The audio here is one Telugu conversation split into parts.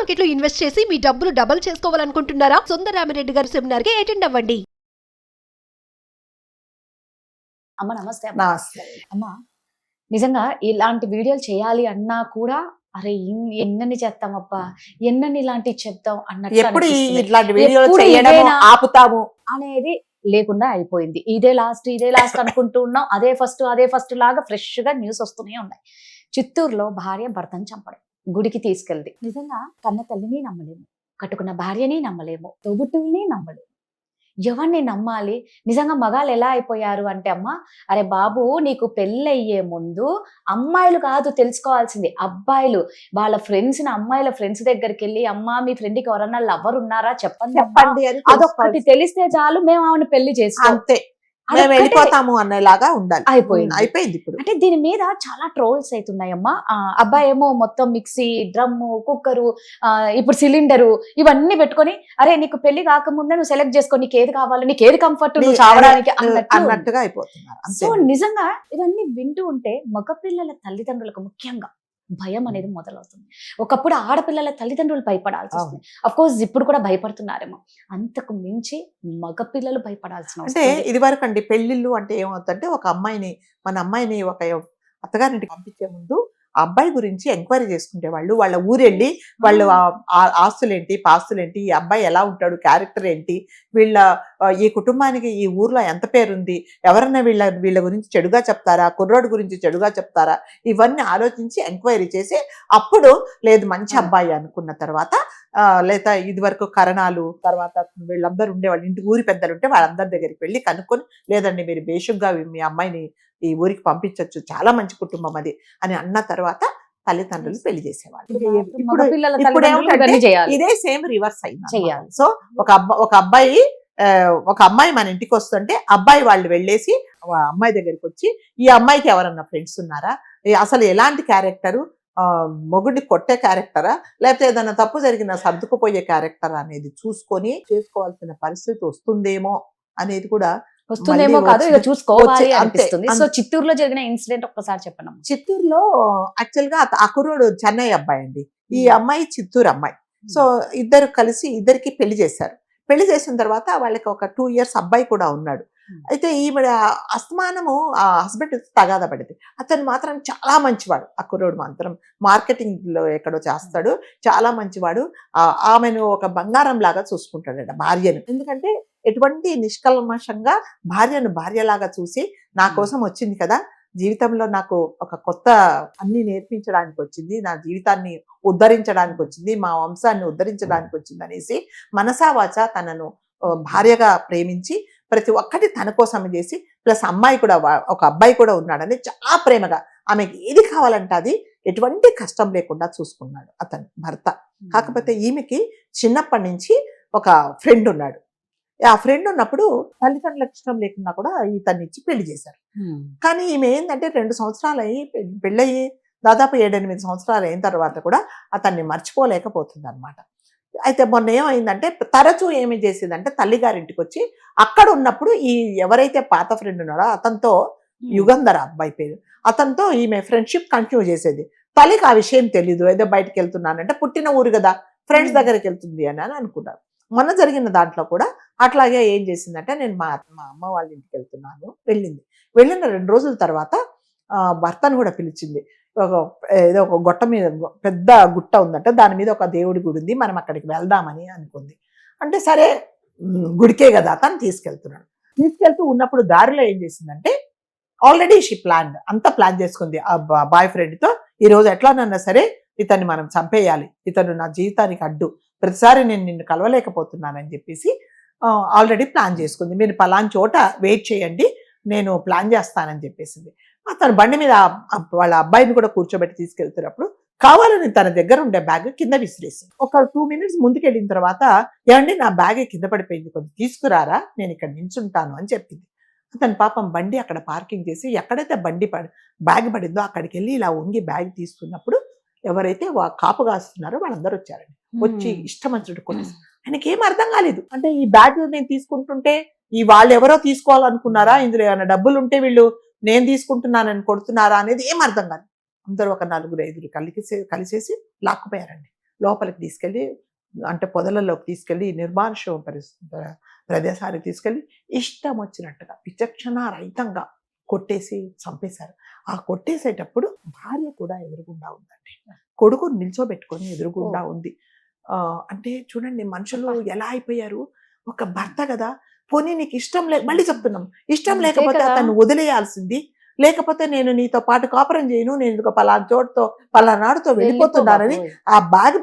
మార్కెట్ లో ఇన్వెస్ట్ చేసి మీ డబ్బులు డబుల్ చేసుకోవాలనుకుంటున్నారా? సుందరరామిరెడ్డి గారి సెమినార్ కి అటెండ్ అవ్వండి. అమ్మ నమస్తే. నమస్తే. అమ్మ నిజంగా ఇలాంటి వీడియోలు చేయాలి అన్నా కూడా అరే ఎన్నని చేస్తామప్పా, ఎన్నని ఇలాంటివి చెప్తాం అన్నట్టు ఎప్పుడు అనిపిస్తుంది. ఇట్లాంటి వీడియోలు ఎప్పుడు చేయడము ఇదేనా? ఆపుతాము అనేది లేకుండా అయిపోయింది. ఇదే లాస్ట్ అనుకుంటూ ఉన్నాం. అదే ఫస్ట్ లాగా ఫ్రెష్ గా న్యూస్ వస్తూనే ఉన్నాయి. చిత్తూరులో భార్య భర్తను చంపడం, గుడికి తీసుకెళ్ది. నిజంగా కన్న తల్లిని నమ్మలేము, కట్టుకున్న భార్యని నమ్మలేము, తోబుట్టువుల్ని నమ్మలేము. ఎవరిని నమ్మాలి? నిజంగా మగాళ్ళు ఎలా అయిపోయారు అంటే అమ్మ, అరే బాబు నీకు పెళ్ళయ్యే ముందు అమ్మాయిలు కాదు తెలుసుకోవాల్సింది, అబ్బాయిలు వాళ్ళ అమ్మాయిల ఫ్రెండ్స్ దగ్గరికి వెళ్ళి అమ్మ మీ ఫ్రెండ్ కి ఎవరన్నా లవర్ ఉన్నారా చెప్పండి అని అదొక్కటి తెలిస్తే చాలు మేము ఆమెను పెళ్లి చేసుకో, అంతే, మేము వెళ్ళిపోతాము అనేలాగా ఉండాలి. అయిపోయింది ఇప్పుడు. అంటే దీని మీద చాలా ట్రోల్స్ అవుతున్నాయమ్మా. అబ్బాయి ఏమో మొత్తం మిక్సీ, డ్రమ్ము, కుక్కరు, ఇప్పుడు సిలిండరు ఇవన్నీ పెట్టుకొని అరే నీకు పెళ్లి కాకముందే నువ్వు సెలెక్ట్ చేసుకో, నీకు ఏది కావాలో, నీకు ఏది కంఫర్ట్ నువ్వు చావడానికి అన్నట్టుగా అయిపోతున్నారు. సో నిజంగా ఇవన్నీ వింటూ ఉంటే మగపిల్లల తల్లిదండ్రులకు ముఖ్యంగా భయం అనేది మొదలవుతుంది. ఒకప్పుడు ఆడపిల్లల తల్లిదండ్రులు భయపడాల్సి వస్తుంది. అఫ్ కోర్స్ ఇప్పుడు కూడా భయపడుతున్నారేమో, అంతకు మించి మగపిల్లలు భయపడాల్సిన అంటే ఇది వరకు అండి పెళ్లిళ్ళు అంటే ఏమవుతుందంటే మన అమ్మాయిని ఒక అత్తగారింటికి పంపించే ముందు ఆ అబ్బాయి గురించి ఎంక్వైరీ చేసుకుంటే వాళ్ళ ఊరెళ్ళి వాళ్ళు ఆస్తులేంటి పాస్తులేంటి, ఈ అబ్బాయి ఎలా ఉంటాడు, క్యారెక్టర్ ఏంటి, ఈ కుటుంబానికి ఈ ఊర్లో ఎంత పేరుంది, ఎవరన్నా వీళ్ళ గురించి చెడుగా చెప్తారా, కుర్రోడు గురించి చెడుగా చెప్తారా, ఇవన్నీ ఆలోచించి ఎంక్వైరీ చేసి అప్పుడు లేదు మంచి అబ్బాయి అనుకున్న తర్వాత లేదా ఇది వరకు కరణాలు తర్వాత వీళ్ళందరూ ఉండేవాళ్ళు, ఇంటి ఊరి పెద్దలు ఉంటే వాళ్ళందరి దగ్గరికి వెళ్ళి కనుక్కొని లేదండి మీరు బేషుగ్గా మీ అమ్మాయిని ఈ ఊరికి పంపించవచ్చు, చాలా మంచి కుటుంబం అది అని అన్న తర్వాత తల్లిదండ్రులు పెళ్లి చేసేవాళ్ళు. ఇప్పుడు ఏమిటంటే ఇదే సేమ్ రివర్స్ అయింది. సో ఒక అమ్మాయి మన ఇంటికి వస్తుంటే అబ్బాయి వాళ్ళు వెళ్ళేసి అమ్మాయి దగ్గరికి వచ్చి ఈ అమ్మాయికి ఎవరన్నా ఫ్రెండ్స్ ఉన్నారా, అసలు ఎలాంటి క్యారెక్టరు, మొగుడిని కొట్టే క్యారెక్టరా లేకపోతే ఏదైనా తప్పు జరిగిన సర్దుకుపోయే క్యారెక్టరా అనేది చూసుకొని చేసుకోవాల్సిన పరిస్థితి వస్తుందేమో అనేది కూడా వస్తుందేమో కాదు ఇక చూసుకోవాలి అనిపిస్తుంది. సో చిత్తూరులో జరిగిన ఇన్సిడెంట్ ఒక్కసారి చెప్పండి. చిత్తూరులో యాక్చువల్ గా ఆ కుర్రోడు చెన్నై అబ్బాయి అండి, ఈ అమ్మాయి చిత్తూరు అమ్మాయి. సో ఇద్దరు కలిసి ఇద్దరికి పెళ్లి చేశారు. పెళ్లి చేసిన తర్వాత వాళ్ళకి ఒక 2 years అబ్బాయి కూడా ఉన్నాడు. అయితే ఈవిడ అస్తమానము ఆ హస్బెండ్ తగాదా పడింది. అతను మాత్రం చాలా మంచివాడు, ఆ కుర్రోడు మాత్రం మార్కెటింగ్ లో ఎక్కడో చేస్తాడు, చాలా మంచివాడు. ఆమెను ఒక బంగారం లాగా చూసుకుంటాడట భార్యను. ఎందుకంటే ఎటువంటి నిష్కల్మషంగా భార్యను భార్యలాగా చూసి నా కోసం వచ్చింది కదా, జీవితంలో నాకు ఒక కొత్త అన్ని నేర్పించడానికి వచ్చింది, నా జీవితాన్ని ఉద్ధరించడానికి వచ్చింది, మా వంశాన్ని ఉద్ధరించడానికి వచ్చింది అనేసి మనసావాచ తనను భార్యగా ప్రేమించి ప్రతి ఒక్కటి తన కోసమే చేసి ప్లస్ అమ్మాయి కూడా ఒక అబ్బాయి కూడా ఉన్నాడని చాలా ప్రేమగా ఆమెకి ఏది కావాలంటే అది ఎటువంటి కష్టం లేకుండా చూసుకున్నాడు అతను భర్త. కాకపోతే ఈమెకి చిన్నప్పటి నుంచి ఒక ఫ్రెండ్ ఉన్నాడు. ఆ ఫ్రెండ్ ఉన్నప్పుడు తల్లిదండ్రులకు ఇష్టం లేకున్నా కూడా ఇతన్ని ఇచ్చి పెళ్లి చేశారు. కానీ ఈమె ఏంటంటే 2 సంవత్సరాలు అయ్యి పెళ్ళయి దాదాపు 7-8 సంవత్సరాలు అయిన తర్వాత కూడా అతన్ని మర్చిపోలేకపోతుంది అనమాట. అయితే మొన్న ఏమైందంటే తరచూ ఏమి చేసేదంటే తల్లిగారింటికి వచ్చి అక్కడ ఉన్నప్పుడు ఈ ఎవరైతే పాత ఫ్రెండ్ ఉన్నాడో అతనితో, యుగంధర అబ్బాయి పేరు, అతనితో ఈమె ఫ్రెండ్షిప్ కంటిన్యూ చేసేది. తల్లికి ఆ విషయం తెలీదు, ఏదో బయటకు వెళ్తున్నానంటే పుట్టిన ఊరు కదా ఫ్రెండ్స్ దగ్గరికి వెళ్తుంది అని అనుకున్నారు. మొన్న జరిగిన దాంట్లో కూడా అట్లాగే ఏం చేసిందంటే నేను మా అమ్మ వాళ్ళ ఇంటికి వెళ్తున్నాను, వెళ్ళిన 2 రోజుల తర్వాత భర్తను కూడా పిలిచింది. ఏదో ఒక గొట్ట మీద పెద్ద గుట్ట ఉందంటే దాని మీద ఒక దేవుడి గుడి ఉంది, మనం అక్కడికి వెళ్దామని అనుకుంది. అంటే సరే గుడికే కదా తను తీసుకెళ్తూ ఉన్నప్పుడు దారిలో ఏం చేసిందంటే ఆల్రెడీ అంతా ప్లాన్ చేసుకుంది ఆ బాయ్ ఫ్రెండ్తో, ఈ రోజు ఎట్లానన్నా సరే ఇతన్ని మనం చంపేయాలి, ఇతను నా జీవితానికి అడ్డు, ప్రతిసారి నేను నిన్ను కలవలేకపోతున్నానని చెప్పేసి ఆల్రెడీ ప్లాన్ చేసుకుంది. మీరు పలానా చోట వెయిట్ చేయండి, నేను ప్లాన్ చేస్తానని చెప్పేసింది. అతను బండి మీద వాళ్ళ అబ్బాయిని కూడా కూర్చోబెట్టి తీసుకెళ్తున్నప్పుడు కావాలని తన దగ్గర ఉండే బ్యాగ్ కింద విసిరేసి ఒక 2 minutes ముందుకెళ్ళిన తర్వాత ఏమండి నా బ్యాగ్ కింద పడిపోయింది, కొంచెం తీసుకురారా, నేను ఇక్కడ నించుంటాను అని చెప్పింది. అతను పాపం బండి అక్కడ పార్కింగ్ చేసి ఎక్కడైతే బ్యాగ్ పడిందో అక్కడికి వెళ్ళి ఇలా వంగి బ్యాగ్ తీసుకున్నప్పుడు ఎవరైతే కాపు కాస్తున్నారో వాళ్ళందరూ వచ్చారండి. వచ్చి ఇష్టమంతుడు కొనేసి ఆయనకి ఏం అర్థం కాలేదు. అంటే ఈ బ్యాగ్ నేను తీసుకుంటుంటే ఈ వాళ్ళు ఎవరో తీసుకోవాలనుకున్నారా, ఇందులో ఏమైనా డబ్బులు ఉంటే వీళ్ళు నేను తీసుకుంటున్నానని కొడుతున్నారా అనేది ఏం అర్థం కాదు. అందరూ ఒక 4-5 కలిసేసి లాక్కుపోయారండి. లోపలికి తీసుకెళ్ళి అంటే పొదలలోకి తీసుకెళ్ళి నిర్మానుష్యం ప్రదేశానికి తీసుకెళ్ళి ఇష్టం వచ్చినట్టుగా విచక్షణ రహితంగా కొట్టేసి చంపేశారు. ఆ కొట్టేసేటప్పుడు భార్య కూడా ఎదురుగుండా ఉందండి, కొడుకు నిల్చోబెట్టుకొని ఎదురుగుండా ఉంది. అంటే చూడండి మనుషులు ఎలా అయిపోయారు. ఒక భర్త కదా, పోనీ నీకు ఇష్టం మళ్ళీ చెప్తున్నాం, ఇష్టం లేకపోతే కదా. అతన్ని వదిలేయాల్సింది, లేకపోతే నేను నీతో పాటు కాపురం చేయను, నేను ఇదిగో పలానా చోటుతో పలానాడుతో వెళ్ళిపోతున్నానని ఆ బాధ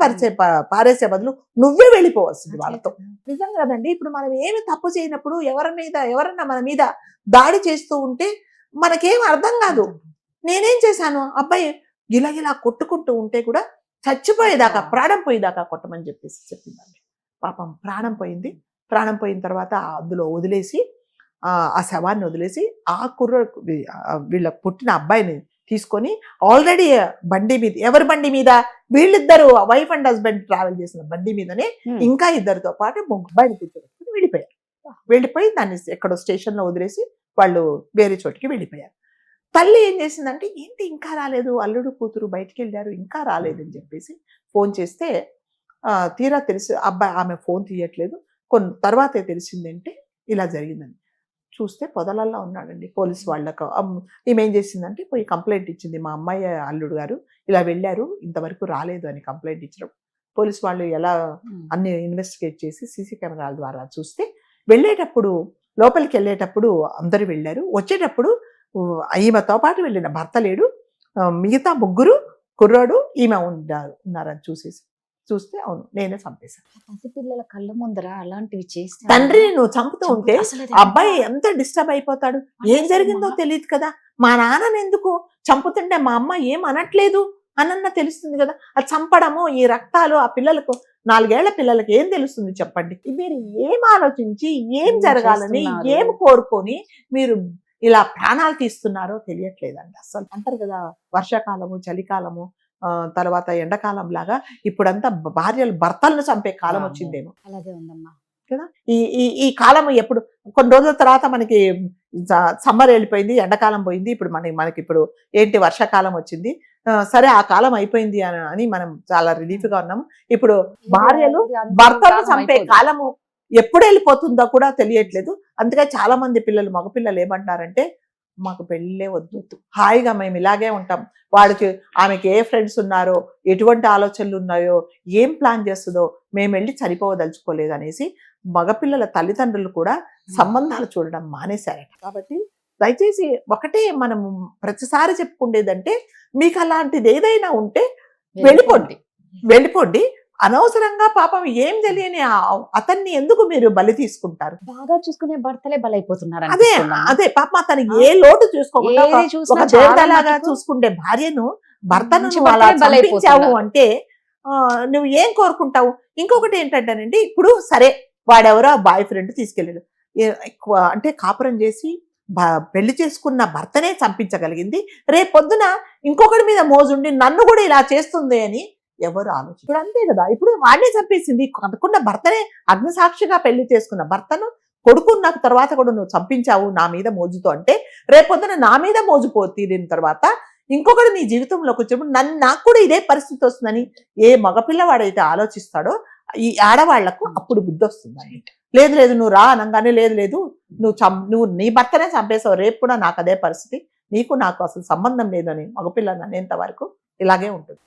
పారేసే బదులు నువ్వే వెళ్ళిపోవాల్సింది వాళ్ళతో. నిజం కదండి. ఇప్పుడు మనం ఏమి తప్పు చేయనప్పుడు ఎవరన్నా మన మీద దాడి చేస్తూ ఉంటే మనకేం అర్థం కాదు. నేనేం చేశాను, అబ్బాయి గిలగిలా కొట్టుకుంటూ ఉంటే కూడా చచ్చిపోయేదాకా, ప్రాణం పోయేదాకా కొట్టమని చెప్పిందండి. పాపం ప్రాణం పోయింది. ప్రాణం పోయిన తర్వాత అందులో వదిలేసి ఆ శవాన్ని వదిలేసి ఆ వీళ్ళ పుట్టిన అబ్బాయిని తీసుకొని ఆల్రెడీ బండి మీద, ఎవరి బండి మీద, వీళ్ళిద్దరు వైఫ్ అండ్ హస్బెండ్ ట్రావెల్ చేసిన బండి మీదనే ఇంకా ఇద్దరితో పాటు అబ్బాయిని కూర్చోబెట్టుకుని వెళ్ళిపోయి దాన్ని ఎక్కడో స్టేషన్ లో వదిలేసి వాళ్ళు వేరే చోటికి వెళ్ళిపోయారు. తల్లి ఏం చేసిందంటే, ఏంటి ఇంకా రాలేదు, అల్లుడు కూతురు బయటికి వెళ్ళారు ఇంకా రాలేదని చెప్పేసి ఫోన్ చేస్తే తీరా తెలిసి ఆమె ఫోన్ తీయట్లేదు. కొన్ని తర్వాతే తెలిసిందంటే ఇలా జరిగిందని. చూస్తే పొదలల్లో ఉన్నాడండి. పోలీసు వాళ్ళకు ఈమె ఏం చేసిందంటే పోయి కంప్లైంట్ ఇచ్చింది, మా అమ్మాయి అల్లుడు గారు ఇలా వెళ్ళారు, ఇంతవరకు రాలేదు అని కంప్లైంట్ ఇచ్చడం. పోలీసు వాళ్ళు ఎలా అన్ని ఇన్వెస్టిగేట్ చేసి సీసీ కెమెరాల ద్వారా చూస్తే లోపలికి వెళ్ళేటప్పుడు అందరూ వెళ్ళారు, వచ్చేటప్పుడు ఈమెతో పాటు వెళ్ళిన భర్త లేడు, మిగతా ముగ్గురు, కుర్రాడు, ఈమె ఉన్నారని చూస్తే అవును నేనే చంపేశాను. పిల్లల కళ్ళ ముందర అలాంటివి చేస్తే తండ్రిని నువ్వు చంపుతూ ఉంటే అబ్బాయి ఎంత డిస్టర్బ్ అయిపోతాడు. ఏం జరిగిందో తెలియదు కదా. మా నాన్నని ఎందుకు చంపుతుంటే మా అమ్మ ఏం అనట్లేదు అనన్నా తెలుస్తుంది కదా. అది చంపడము, ఈ రక్తాలు ఆ పిల్లలకు, 4 ఏళ్ల పిల్లలకి ఏం తెలుస్తుంది చెప్పండి. మీరు ఏం ఆలోచించి ఏం జరగాలని ఏం కోరుకొని మీరు ఇలా ప్రాణాలు తీస్తున్నారో తెలియట్లేదండి అసలు. అంటారు కదా వర్షాకాలము, చలికాలము, తర్వాత ఎండాకాలం లాగా ఇప్పుడంతా భార్యలు భర్తలను చంపే కాలం వచ్చిందేమో. అలాగే ఉందమ్మా కదా. ఈ కాలం ఎప్పుడు కొన్ని రోజుల తర్వాత మనకి సమ్మర్ వెళ్ళిపోయింది, ఎండాకాలం పోయింది, ఇప్పుడు మనకి ఇప్పుడు ఏంటి వర్షాకాలం వచ్చింది. సరే ఆ కాలం అయిపోయింది అని మనం చాలా రిలీఫ్ గా ఉన్నాము. ఇప్పుడు భార్యలు భర్తలను చంపే కాలము ఎప్పుడు వెళ్ళిపోతుందో కూడా తెలియట్లేదు. అందుకే చాలా మంది మగపిల్లలు ఏమంటారంటే, మాకు పెళ్ళే వద్దు, హాయిగా మేము ఇలాగే ఉంటాం, ఆమెకి ఏ ఫ్రెండ్స్ ఉన్నారో, ఎటువంటి ఆలోచనలు ఉన్నాయో, ఏం ప్లాన్ చేస్తుందో, మేము వెళ్ళి చనిపోవదలుచుకోలేదు అనేసి మగపిల్లల తల్లిదండ్రులు కూడా సంబంధాలు చూడడం మానేశారట. కాబట్టి దయచేసి ఒకటే మనము ప్రతిసారి చెప్పుకునేదంటే, మీకు అలాంటిది ఏదైనా ఉంటే వెళ్ళిపోండి. అనవసరంగా పాపం ఏం తెలియని అతన్ని ఎందుకు మీరు బలి తీసుకుంటారు? బాగా చూసుకునే భర్తలే బలైపోతున్నారు. అదే పాపం అతను ఏ లోటు చూసుకోకుండా ఒక దేవతలాగా చూసుకుంటే భార్యను, భర్తను అలా చంపించావు అంటే నువ్వు ఏం కోరుకుంటావు? ఇంకొకటి ఏంటంటేనండి, ఇప్పుడు సరే వాడెవరో బాయ్ ఫ్రెండ్ తీసుకెళ్ళాడు, అంటే కాపురం చేసి పెళ్లి చేసుకున్న భర్తనే చంపించగలిగింది, రేపొద్దున ఇంకొకటి మీద మోజుండి నన్ను కూడా ఇలా చేస్తుంది అని ఎవరు ఆలోచన. ఇప్పుడు అంతే కదా, ఇప్పుడు వాడినే చంపేసింది. అనుకున్న భర్తనే, అగ్నిసాక్షిగా పెళ్లి చేసుకున్న భర్తను, కొడుకున్న తర్వాత కూడా నువ్వు చంపించావు నా మీద మోజుతో అంటే, రేపొద్దున నా మీద మోజు తీరిన తర్వాత ఇంకొకటి నీ జీవితంలోకి వచ్చినప్పుడు నాకు కూడా ఇదే పరిస్థితి వస్తుందని ఏ మగపిల్లవాడైతే ఆలోచిస్తాడో ఈ ఆడవాళ్లకు అప్పుడు బుద్ధి వస్తుందండి. లేదు నువ్వు రా అనగానే లేదు నువ్వు నీ భర్తనే చంపేసావు, రేపు కూడా నాకు అదే పరిస్థితి, నీకు నాకు అసలు సంబంధం లేదని మగపిల్లని అనేంత వరకు ఇలాగే ఉంటుంది.